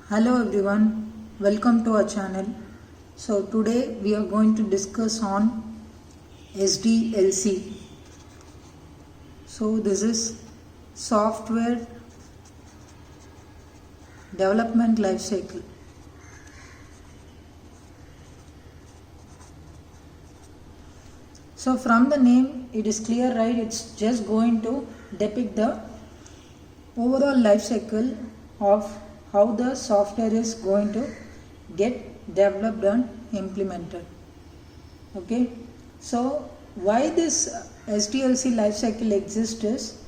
Hello everyone, welcome to our channel. So today we are going to discuss on SDLC. So this is software development life cycle. So from the name it is clear, right? It's just going to depict the overall life cycle of how the software is going to get developed and implemented. Okay, so why this SDLC life cycle exists is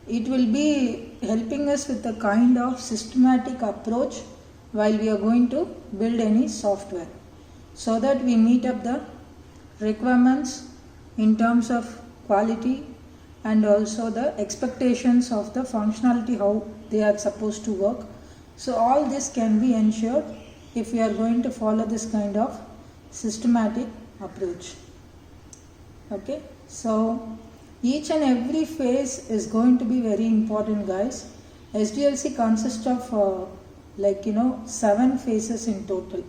it will be helping us with a kind of systematic approach while we are going to build any software, so that we meet up the requirements in terms of quality and also the expectations of the functionality, how they are supposed to work. So all this can be ensured if we are going to follow this kind of systematic approach. Okay, so each and every phase is going to be very important, guys. SDLC consists of 7 phases in total.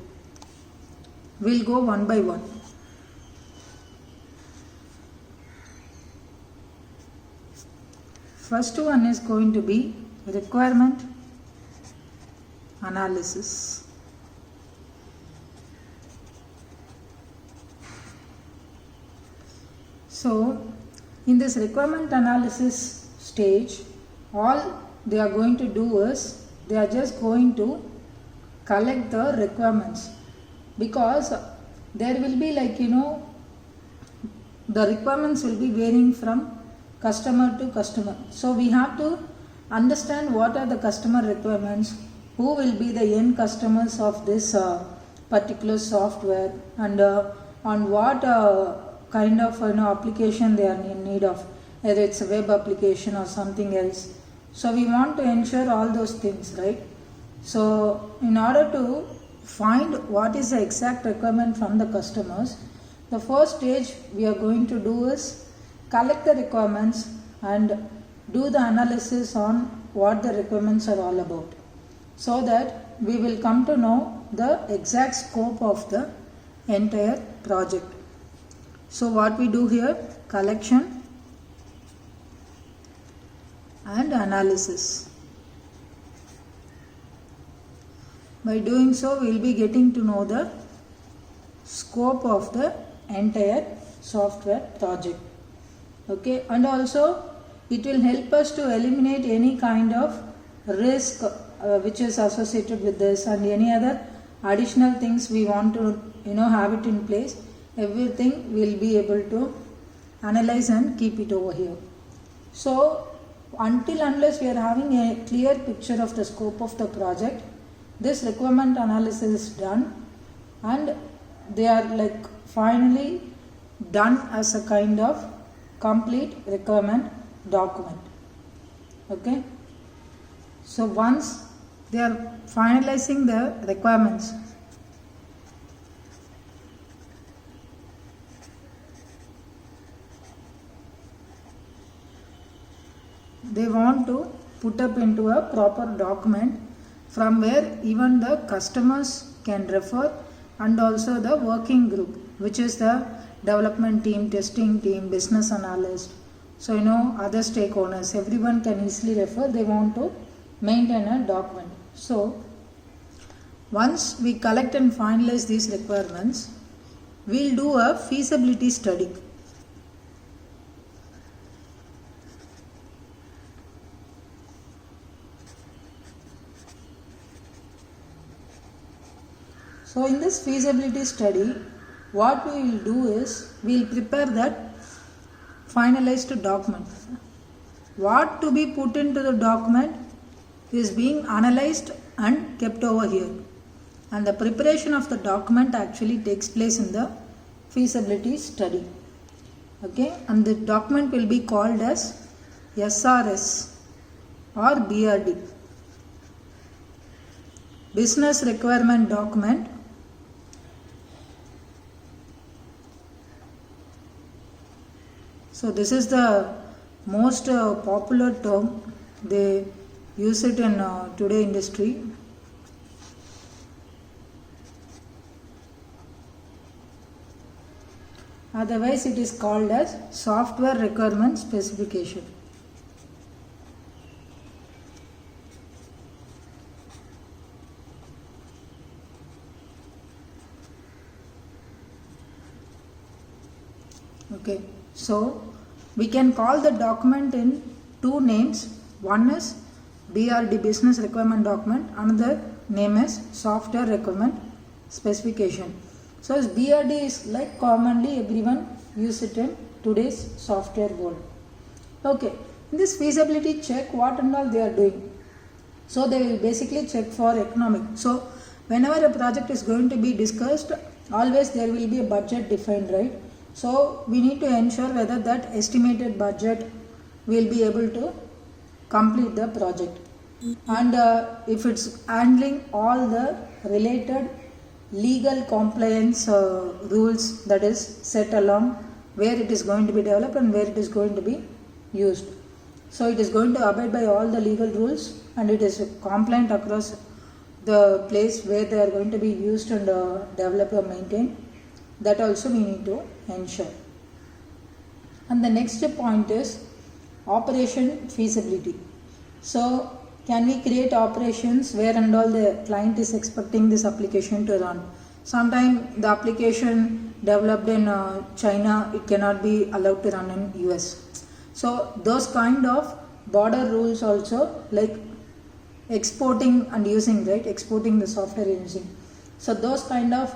We'll go one by one. First one is going to be requirement analysis. So in this requirement analysis stage, all they are going to do is they are just going to collect the requirements, because there will be the requirements will be varying from customer to customer. So we have to understand what are the customer requirements, who will be the end customers of this particular software, and on what kind of application they are in need of, whether it's a web application or something else. So we want to ensure all those things, right? So in order to find what is the exact requirement from the customers, the first stage we are going to do is collect the requirements and do the analysis on what the requirements are all about, so that we will come to know the exact scope of the entire project. So what we do here, collection and analysis. By doing so, we will be getting to know the scope of the entire software project. Okay, and also it will help us to eliminate any kind of risk which is associated with this, and any other additional things we want to have it in place. Everything we'll be able to analyze and keep it over here. So unless we are having a clear picture of the scope of the project, this requirement analysis is done, and they are finally done as a kind of complete requirement document. Okay, so once they are finalizing the requirements, they want to put up into a proper document from where even the customers can refer, and also the working group, which is the development team, testing team, business analyst, so other stakeholders, everyone can easily refer. They want to maintain a document. So once we collect and finalize these requirements, we'll do a feasibility study. So in this feasibility study, what we will do is we will prepare that finalized document. What to be put into the document is being analyzed and kept over here, and the preparation of the document actually takes place in the feasibility study. Okay, and the document will be called as SRS or BRD, business requirement document. So this is the most popular term. They use it in today industry. Otherwise it is called as software requirement specification. Okay, so we can call the document in two names. One is BRD, business requirement document, another name is software requirement specification. So as BRD is like commonly everyone use it in today's software world. Okay, in this feasibility check, what and all they are doing. So they will basically check for economic. So whenever a project is going to be discussed, always there will be a budget defined, right? So we need to ensure whether that estimated budget will be able to complete the project. And if it's handling all the related legal compliance rules that is set along where it is going to be developed and where it is going to be used. So it is going to abide by all the legal rules and it is compliant across the place where they are going to be used and developed or maintained. That also we need to ensure. And the next point is operation feasibility. So can we create operations where and all the client is expecting this application to run? Sometimes the application developed in China, it cannot be allowed to run in US. So those kind of border rules also, like exporting and using, right? Exporting the software using. So those kind of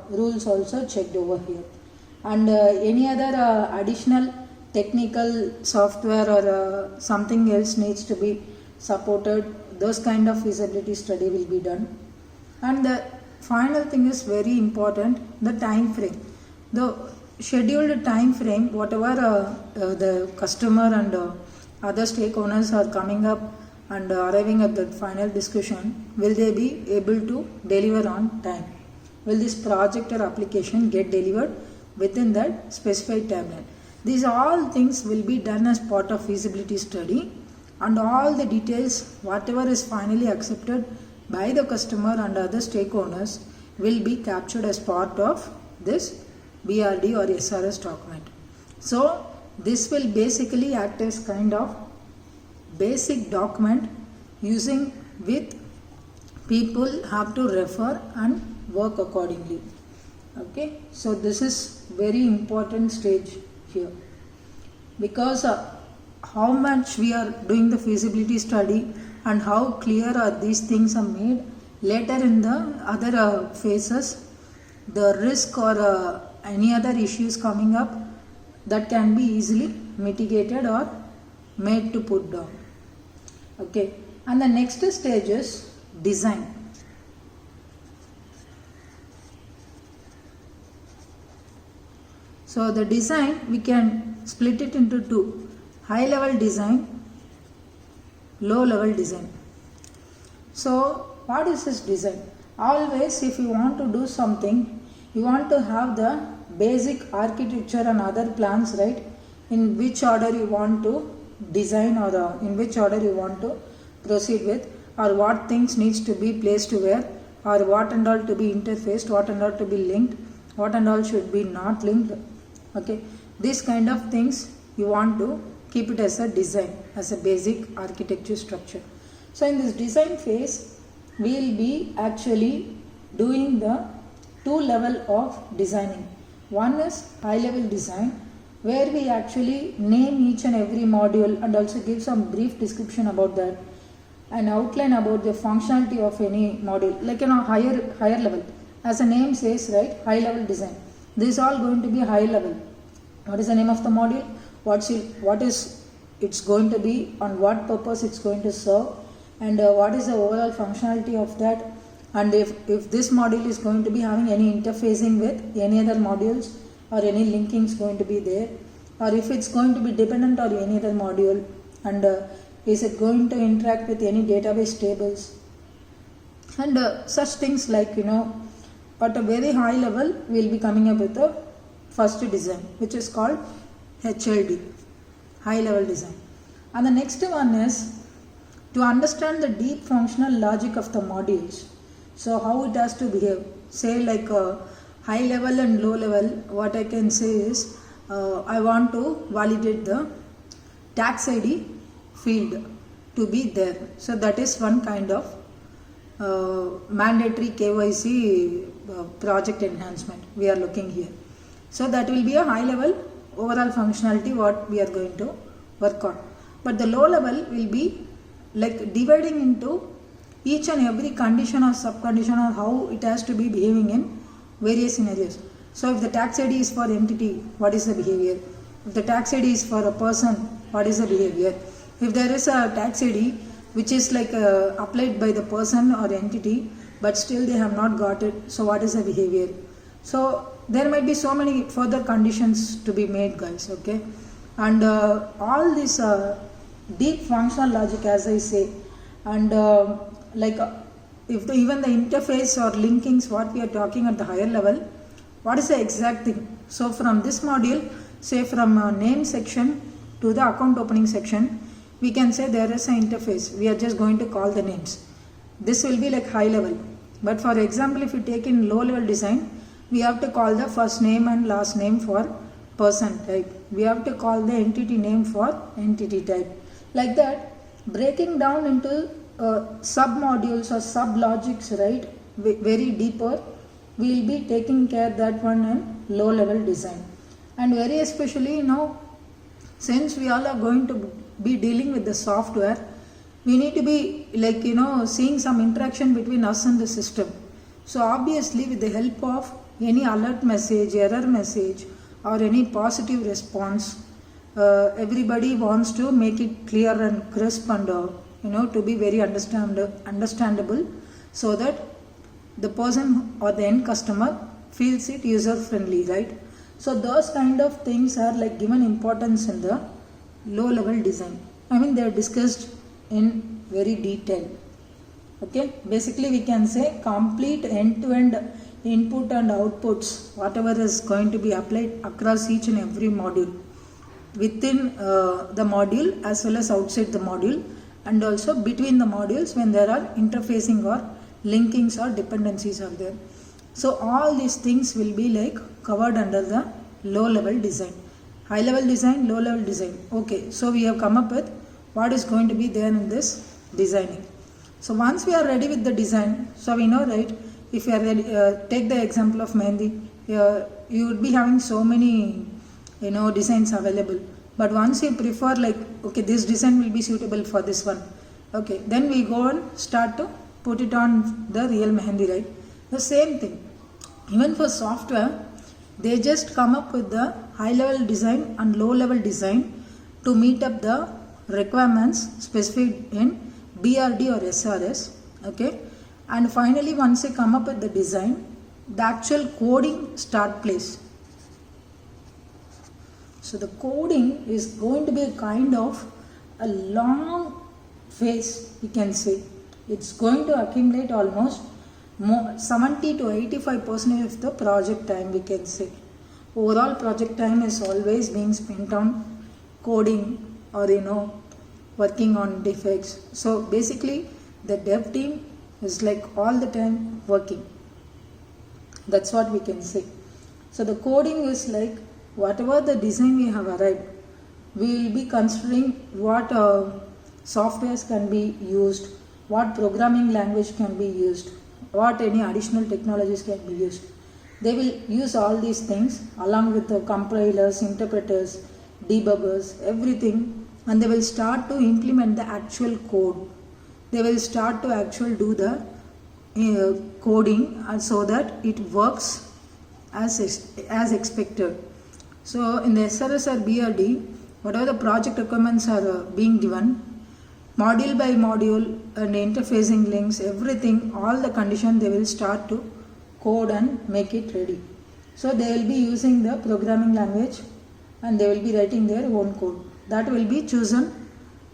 rules also checked over here. And any other additional technical software or something else needs to be supported, those kind of feasibility study will be done. And the final thing is very important, the time frame. The scheduled time frame, whatever the customer and other stakeholders are coming up and arriving at the final discussion, will they be able to deliver on time? Will this project or application get delivered within that specified timeline? These all things will be done as part of feasibility study, and all the details, whatever is finally accepted by the customer and other stakeholders, will be captured as part of this BRD or SRS document. So this will basically act as kind of basic document using with people have to refer and work accordingly. Okay, so this is very important stage here, because how much we are doing the feasibility study and how clear are these things are made, later in the other phases, the risk or any other issues coming up, that can be easily mitigated or made to put down. Okay, and the next stage is design. So the design, we can split it into two: high level design, low level design. So what is this design? Always if you want to do something, you want to have the basic architecture and other plans, right? In which order you want to design, or in which order you want to proceed with, or what things needs to be placed where, or what and all to be interfaced, what and all to be linked, what and all should be not linked. Okay, these kind of things you want to keep it as a design, as a basic architecture structure. So in this design phase, we will be actually doing the two level of designing. One is high level design, where we actually name each and every module and also give some brief description about that and outline about the functionality of any module, like higher level. As the name says, right, high level design. This is all going to be high level. What is the name of the module? What is it's going to be, on what purpose it's going to serve, and what is the overall functionality of that, and if this module is going to be having any interfacing with any other modules or any linkings going to be there, or if it's going to be dependent on any other module, and is it going to interact with any database tables, and such things, like, at a very high level we will be coming up with the first design, which is called HLD, high level design. And the next one is to understand the deep functional logic of the modules. So how it has to behave. Say like high level and low level, what I can say is I want to validate the tax ID field to be there. So that is one kind of mandatory KYC project enhancement we are looking here. So that will be a high level overall functionality what we are going to work on. But the low level will be like dividing into each and every condition or sub-condition or how it has to be behaving in various scenarios. So if the tax ID is for entity, what is the behavior? If the tax ID is for a person, what is the behavior? If there is a tax ID which is like applied by the person or entity, but still they have not got it, so what is the behavior? So there might be so many further conditions to be made, guys, okay? And all this deep functional logic, as I say, and if even the interface or linkings what we are talking at the higher level, what is the exact thing? So from this module, say from name section to the account opening section, we can say there is an interface. We are just going to call the names. This will be like high level. But for example, if you take in low level design, we have to call the first name and last name for person type. We have to call the entity name for entity type. Like that, breaking down into sub-modules or sub-logics, right, very deeper, we will be taking care that one in low-level design. And very especially now, since we all are going to be dealing with the software, we need to be like, seeing some interaction between us and the system. So obviously with the help of any alert message, error message or any positive response, everybody wants to make it clear and crisp and to be very understandable, so that the person or the end customer feels it user friendly, right? So those kind of things are like given importance in the low level design. I mean, they are discussed in very detail. Okay, basically we can say complete end-to-end input and outputs, whatever is going to be applied across each and every module, within the module as well as outside the module, and also between the modules when there are interfacing or linkings or dependencies are there. So all these things will be like covered under the low level design. High level design, low level design. Okay, so we have come up with what is going to be there in this designing. So once we are ready with the design, so we know, right, if you are ready, take the example of Mehndi, you would be having so many designs available. But once you prefer like, okay, this design will be suitable for this one, okay, then we go and start to put it on the real Mehndi, right? The same thing. Even for software, they just come up with the high level design and low level design to meet up the requirements specified in BRD or SRS, okay? And finally, once you come up with the design, the actual coding start place. So the coding is going to be a kind of a long phase, we can say. It's going to accumulate almost 70 to 85% of the project time, we can say. Overall project time is always being spent on coding or working on defects. So basically the dev team is like all the time working. That's what we can say. So the coding is like whatever the design we have arrived, we will be considering what softwares can be used, what programming language can be used, what any additional technologies can be used. They will use all these things along with the compilers, interpreters, debuggers, everything, and they will start to implement the actual code. They will start to actually do the coding so that it works as expected. So in the SRS or BRD, whatever the project requirements are being given, module by module and interfacing links, everything, all the condition they will start to code and make it ready. So they will be using the programming language and they will be writing their own code. That will be chosen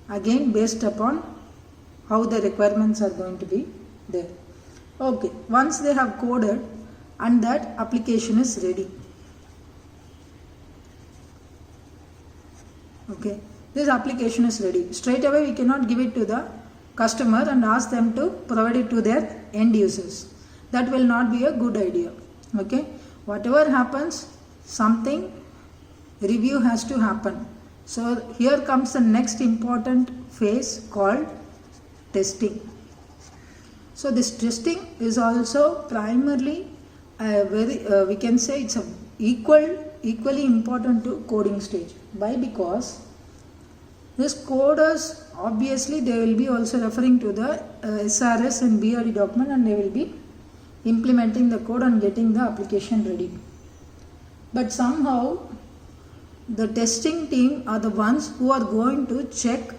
again based upon how the requirements are going to be there. Okay, once they have coded and that application is ready. Okay, this application is ready. Straight away we cannot give it to the customer and ask them to provide it to their end users. That will not be a good idea. Okay, whatever happens, something review has to happen. So here comes the next important phase called testing. So this testing is also primarily we can say it's equally important to coding stage. Why? Because this coders, obviously they will be also referring to the SRS and BRD document, and they will be implementing the code and getting the application ready. But somehow the testing team are the ones who are going to check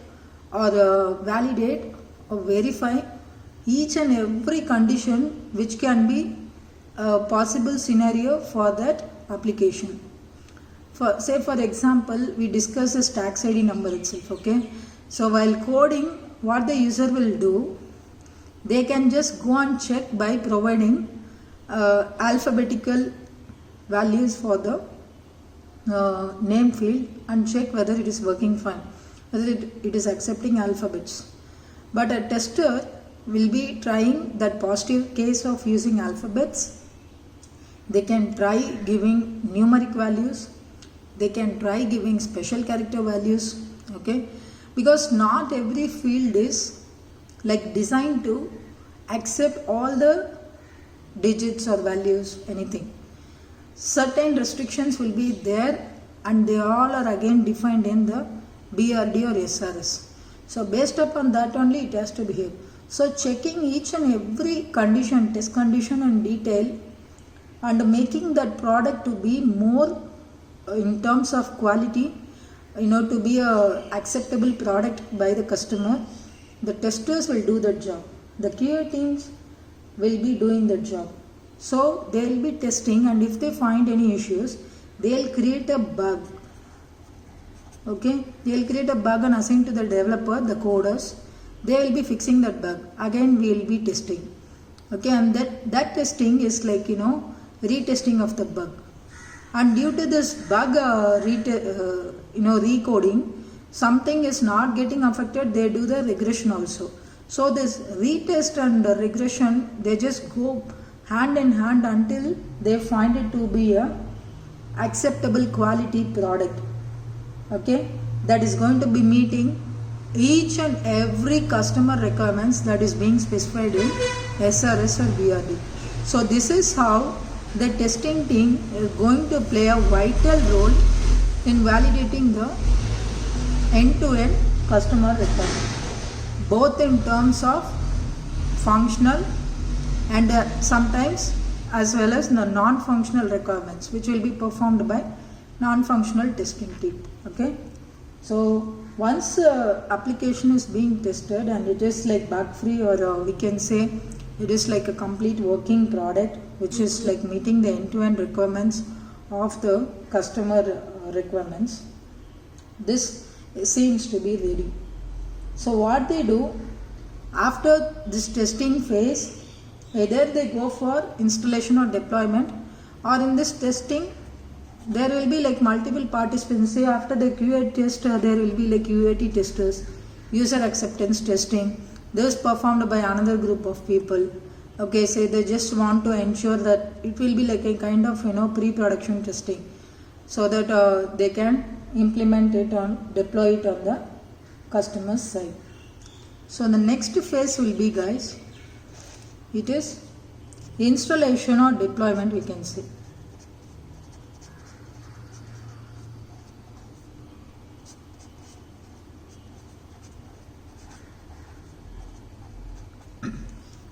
or validate or verify each and every condition which can be a possible scenario for that application. For example, we discuss this tax ID number itself. Okay, so while coding, what the user will do, they can just go and check by providing alphabetical values for the name field and check whether it is working fine, whether it is accepting alphabets. But a tester will be trying that positive case of using alphabets. They can try giving numeric values, they can try giving special character values. Okay, because not every field is like designed to accept all the digits or values, anything. Certain restrictions will be there, and they all are again defined in the BRD or SRS. So based upon that only it has to behave. So checking each and every condition, test condition in detail, and making that product to be more in terms of quality, to be a acceptable product by the customer, the testers will do that job. The QA teams will be doing that job. So they will be testing, and if they find any issues, they will create a bug. Okay, they will create a bug and assign to the developer, the coders. They will be fixing that bug. Again we will be testing. Okay, and that testing is like retesting of the bug. And due to this bug recoding, something is not getting affected, they do the regression also. So this retest and regression, they just go hand in hand until they find it to be a acceptable quality product. Okay, that is going to be meeting each and every customer requirements that is being specified in SRS or BRD. So this is how the testing team is going to play a vital role in validating the end-to-end customer requirement, both in terms of functional and sometimes as well as the non-functional requirements, which will be performed by non-functional testing team. Okay, so once application is being tested and it is like bug free, or we can say it is like a complete working product which is like meeting the end-to-end requirements of the customer requirements, this seems to be ready. So what they do after this testing phase, either they go for installation or deployment, or in this testing there will be like multiple participants. Say after the QA test there will be like UAT testers, user acceptance testing. This is performed by another group of people. Okay, say they just want to ensure that it will be like a kind of pre-production testing, so that they can implement it and deploy it on the customer's side. So the next phase will be, guys, it is installation or deployment, we can say.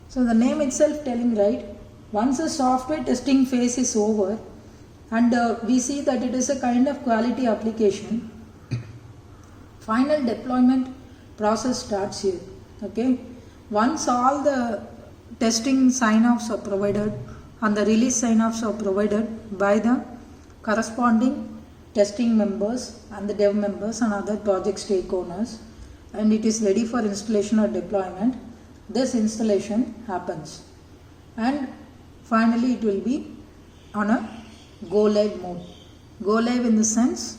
So the name itself telling, right, once the software testing phase is over and we see that it is a kind of quality application, final deployment process starts here. Okay, once all the testing sign-offs are provided and the release sign-offs are provided by the corresponding testing members and the dev members and other project stakeholders, and it is ready for installation or deployment, this installation happens and finally it will be on a go live mode. Go live in the sense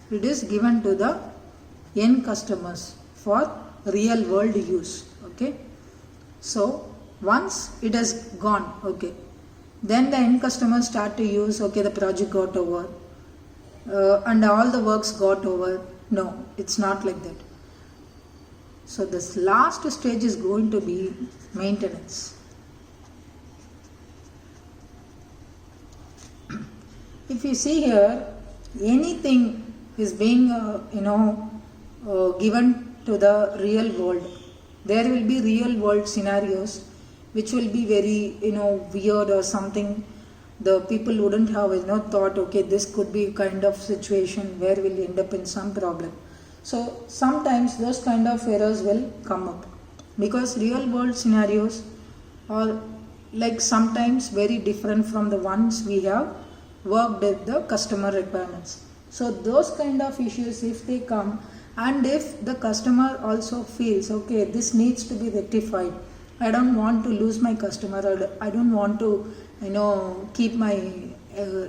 it is given to the end customers for real world use. Okay, so once it has gone, okay, then the end customers start to use, okay, the project got over, and all the works got over. No, it's not like that. So this last stage is going to be maintenance. If you see here, anything is being given to the real world. There will be real world scenarios which will be very weird or something. The people wouldn't have thought, okay, this could be kind of situation where we'll end up in some problem. So sometimes those kind of errors will come up because real world scenarios are like sometimes very different from the ones we have worked with the customer requirements. So those kind of issues, if they come, and if the customer also feels, okay, this needs to be rectified, I don't want to lose my customer, or I don't want to keep my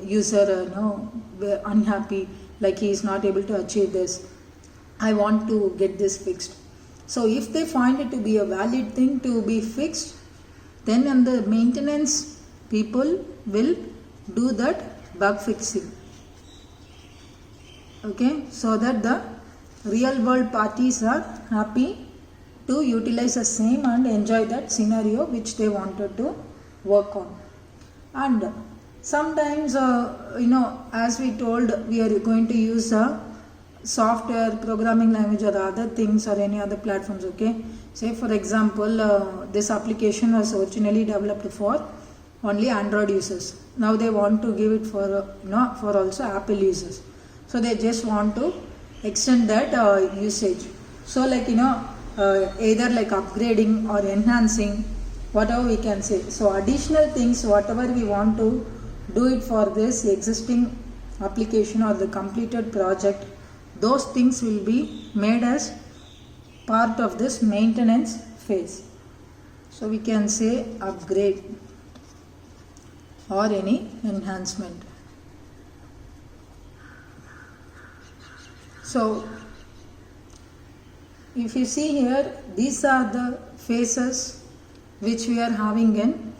user unhappy, like he is not able to achieve this, I want to get this fixed. So if they find it to be a valid thing to be fixed, then the maintenance people will do that bug fixing, okay, so that the real world parties are happy to utilize the same and enjoy that scenario which they wanted to work on. And sometimes as we told, we are going to use a software, programming language or other things or any other platforms, okay. Say for example, this application was originally developed for only Android users. Now they want to give it for for also Apple users. So they just want to extend that usage. So like either like upgrading or enhancing, whatever we can say. So additional things, whatever we want to do it for this existing application or the completed project, those things will be made as part of this maintenance phase. So we can say upgrade or any enhancement. So if you see here, these are the phases which we are having in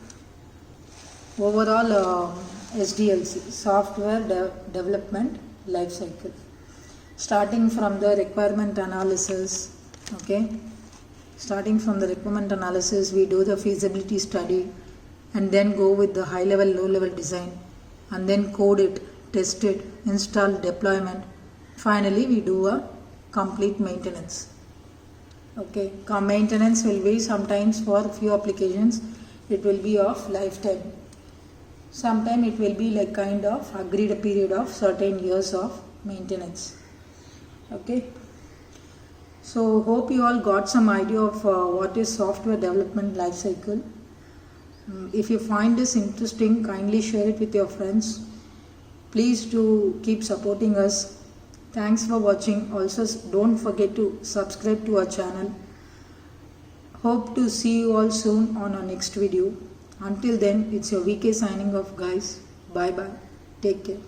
overall SDLC, software development life cycle. Starting from the requirement analysis, okay. Starting from the requirement analysis, we do the feasibility study and then go with the high level, low level design, and then code it, test it, install, deployment. Finally, we do a complete maintenance. Okay, maintenance will be sometimes for few applications, it will be of lifetime. Sometimes it will be like kind of agreed a period of certain years of maintenance. Okay, so hope you all got some idea of what is software development life cycle. If you find this interesting, kindly share it with your friends. Please do keep supporting us. Thanks for watching. Also don't forget to subscribe to our channel. Hope to see you all soon on our next video. Until then, it's your VK signing off, guys. Bye bye. Take care.